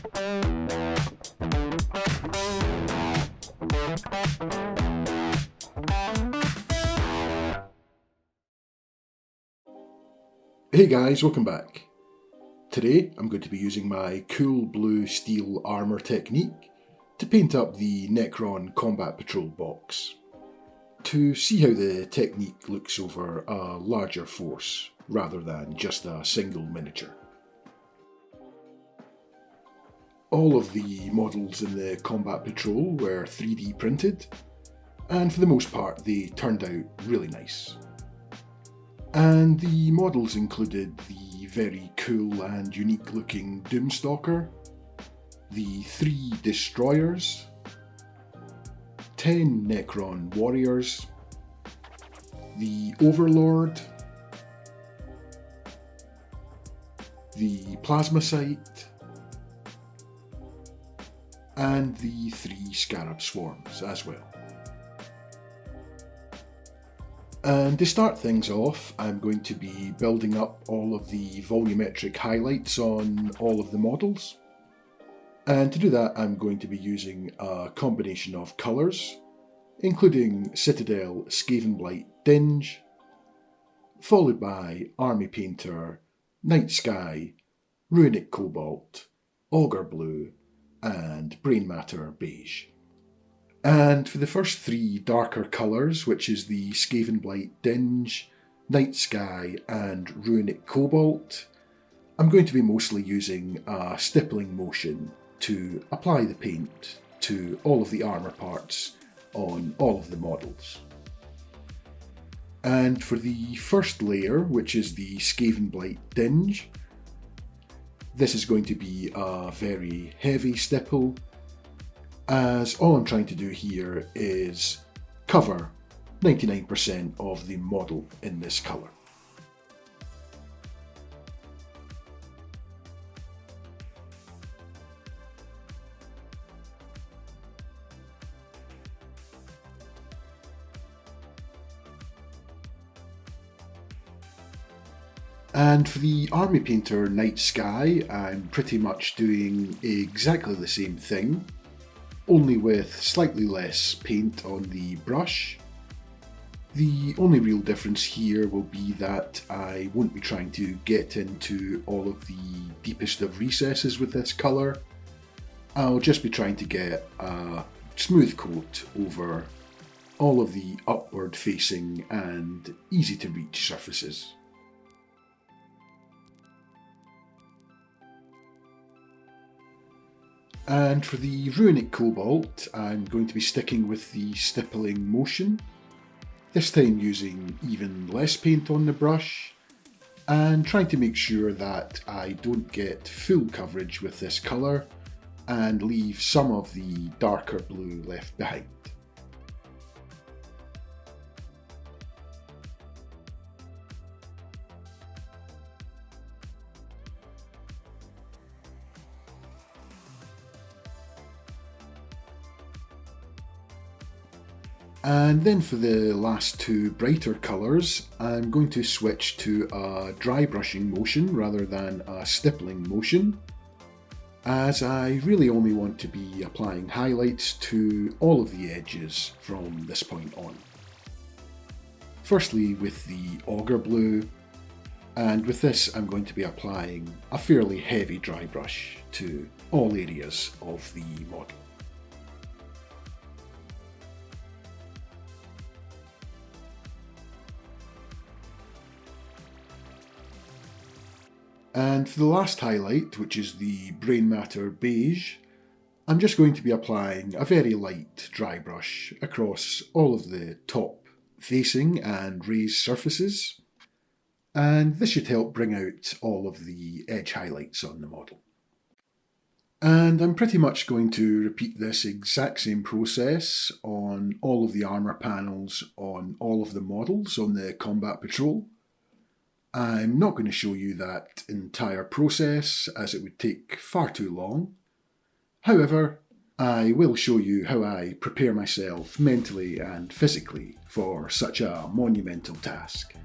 Hey guys, welcome back. Today I'm going to be using my cool blue steel armour technique to paint up the Necron Combat Patrol box, to see how the technique looks over a larger force rather than just a single miniature. All of the models in the Combat Patrol were 3D printed, and for the most part they turned out really nice. And the models included the very cool and unique looking Doomstalker, the 3 Destroyers, 10 Necron Warriors, the Overlord, the Plasmacyte, and the 3 Scarab Swarms as well. And to start things off, I'm going to be building up all of the volumetric highlights on all of the models. And to do that, I'm going to be using a combination of colours, including Citadel Skavenblight Dinge, followed by Army Painter, Night Sky, Runic Cobalt, Augur Blue, and Brain Matter Beige. And for the first 3 darker colours, which is the Skavenblight Dinge, Night Sky and Runic Cobalt, I'm going to be mostly using a stippling motion to apply the paint to all of the armour parts on all of the models. And for the first layer, which is the Skavenblight Dinge, this is going to be a very heavy stipple, as all I'm trying to do here is cover 99% of the model in this colour. And for the Army Painter Night Sky, I'm pretty much doing exactly the same thing, only with slightly less paint on the brush. The only real difference here will be that I won't be trying to get into all of the deepest of recesses with this colour. I'll just be trying to get a smooth coat over all of the upward facing and easy to reach surfaces. And for the Runic Cobalt, I'm going to be sticking with the stippling motion, this time using even less paint on the brush, and trying to make sure that I don't get full coverage with this colour and leave some of the darker blue left behind. And then for the last 2 brighter colours, I'm going to switch to a dry brushing motion rather than a stippling motion, as I really only want to be applying highlights to all of the edges from this point on. Firstly with the Augur Blue, and with this I'm going to be applying a fairly heavy dry brush to all areas of the model. And for the last highlight, which is the Brain Matter Beige, I'm just going to be applying a very light dry brush across all of the top facing and raised surfaces, and this should help bring out all of the edge highlights on the model. And I'm pretty much going to repeat this exact same process on all of the armour panels on all of the models on the Combat Patrol. I'm not going to show you that entire process as it would take far too long. However, I will show you how I prepare myself mentally and physically for such a monumental task.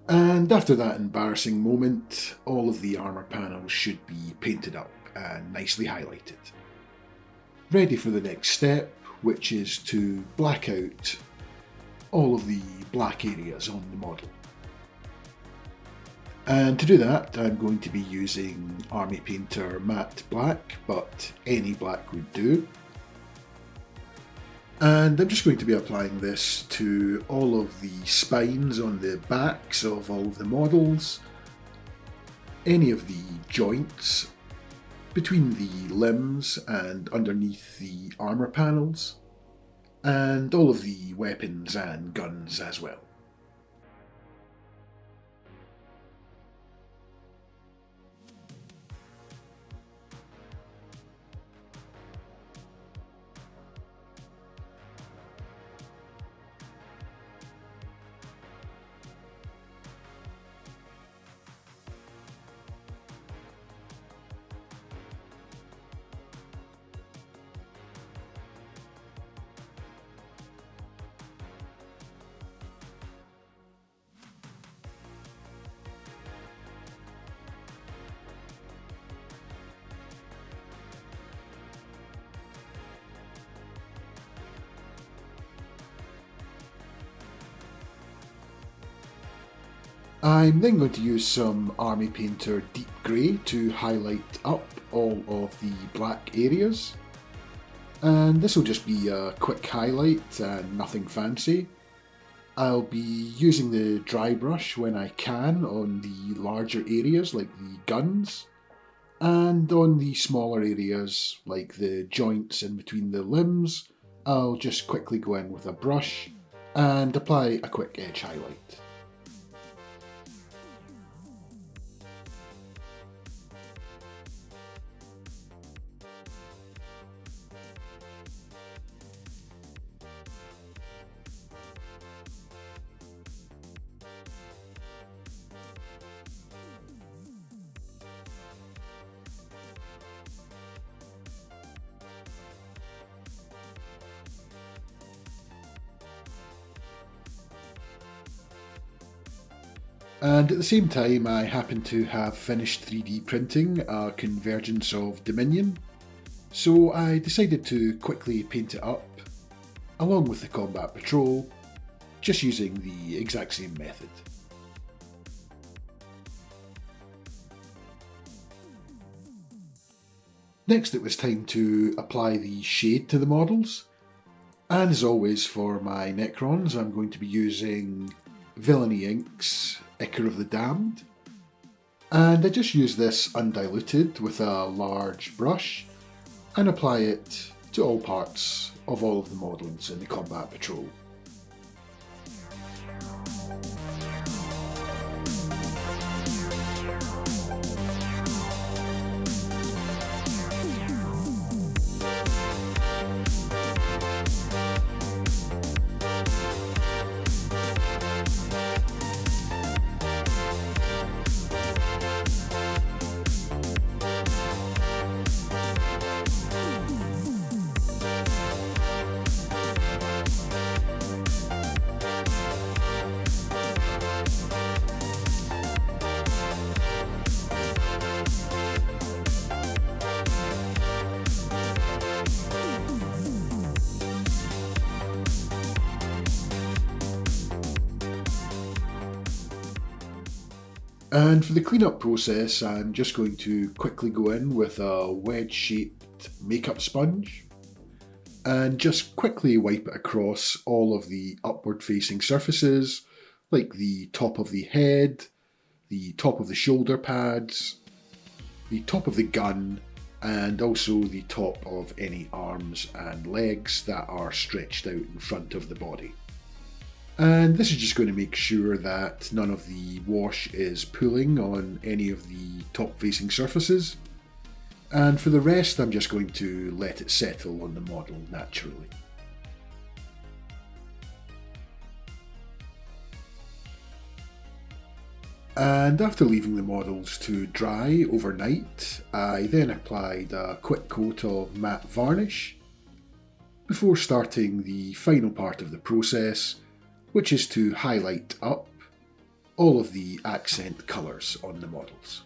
And after that embarrassing moment, all of the armour panels should be painted up and nicely highlighted. Ready for the next step, which is to black out all of the black areas on the model. And to do that, I'm going to be using Army Painter Matte Black, but any black would do. And I'm just going to be applying this to all of the spines on the backs of all of the models, any of the joints, between the limbs and underneath the armour panels, and all of the weapons and guns as well. I'm then going to use some Army Painter Deep Grey to highlight up all of the black areas. And this will just be a quick highlight and nothing fancy. I'll be using the dry brush when I can on the larger areas like the guns, and on the smaller areas like the joints in between the limbs, I'll just quickly go in with a brush and apply a quick edge highlight. And at the same time, I happen to have finished 3D printing a Convergence of Dominion, so I decided to quickly paint it up, along with the combat patrol, just using the exact same method. Next it was time to apply the shade to the models, and as always for my Necrons I'm going to be using Villainy Inks Ichor of the Damned, and I just use this undiluted with a large brush and apply it to all parts of all of the models in the combat patrol. And for the cleanup process, I'm just going to quickly go in with a wedge-shaped makeup sponge and just quickly wipe it across all of the upward-facing surfaces, like the top of the head, the top of the shoulder pads, the top of the gun, and also the top of any arms and legs that are stretched out in front of the body. And this is just going to make sure that none of the wash is pooling on any of the top facing surfaces. And for the rest, I'm just going to let it settle on the model naturally. And after leaving the models to dry overnight, I then applied a quick coat of matte varnish before starting the final part of the process, which is to highlight up all of the accent colours on the models.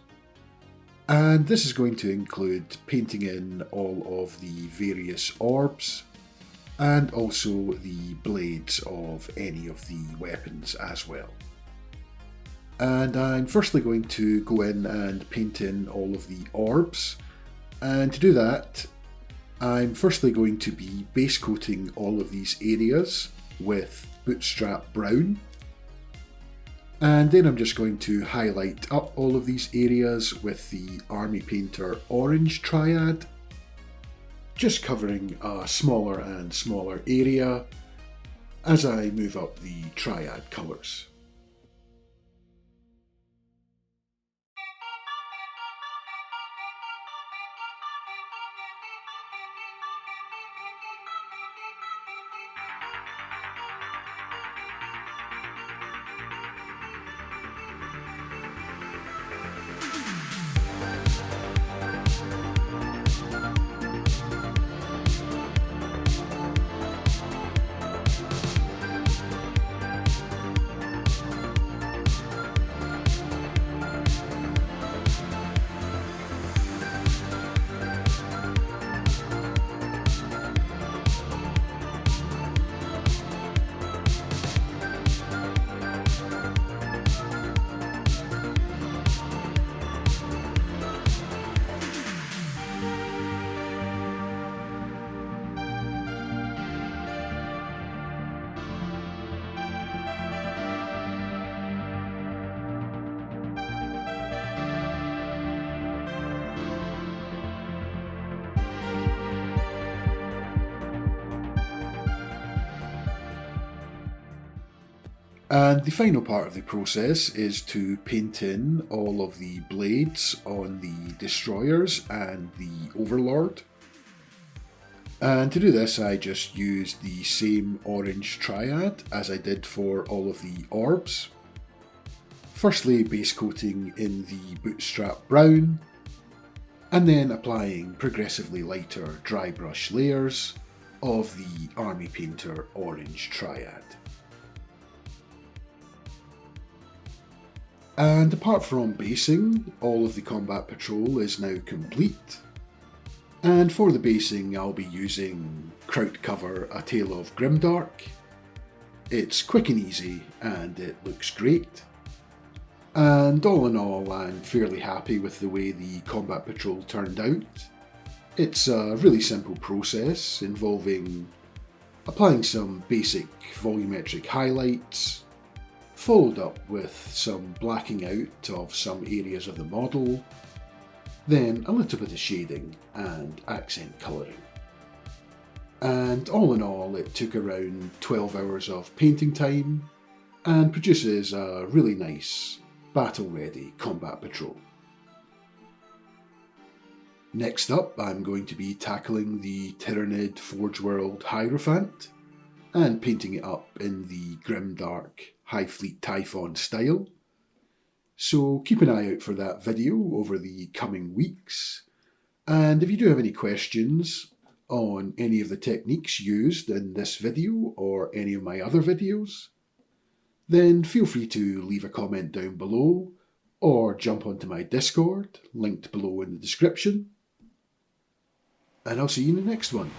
And this is going to include painting in all of the various orbs and also the blades of any of the weapons as well. And I'm firstly going to go in and paint in all of the orbs, and to do that I'm firstly going to be base coating all of these areas with bootstrap brown, and then I'm just going to highlight up all of these areas with the Army Painter orange triad, just covering a smaller and smaller area as I move up the triad colours. And the final part of the process is to paint in all of the blades on the destroyers and the overlord. And to do this I just used the same orange triad as I did for all of the orbs. Firstly base coating in the bootstrap brown, and then applying progressively lighter dry brush layers of the Army Painter orange triad. And apart from basing, all of the combat patrol is now complete. And for the basing I'll be using Kraut Cover A Tale of Grimdark. It's quick and easy and it looks great. And all in all I'm fairly happy with the way the combat patrol turned out. It's a really simple process involving applying some basic volumetric highlights, followed up with some blacking out of some areas of the model, then a little bit of shading and accent colouring. And all in all it took around 12 hours of painting time and produces a really nice battle ready combat patrol. Next up I'm going to be tackling the Tyranid Forge World Hierophant and painting it up in the grimdark High Fleet Typhon style. So keep an eye out for that video over the coming weeks, and if you do have any questions on any of the techniques used in this video or any of my other videos, then feel free to leave a comment down below or jump onto my Discord, linked below in the description, and I'll see you in the next one.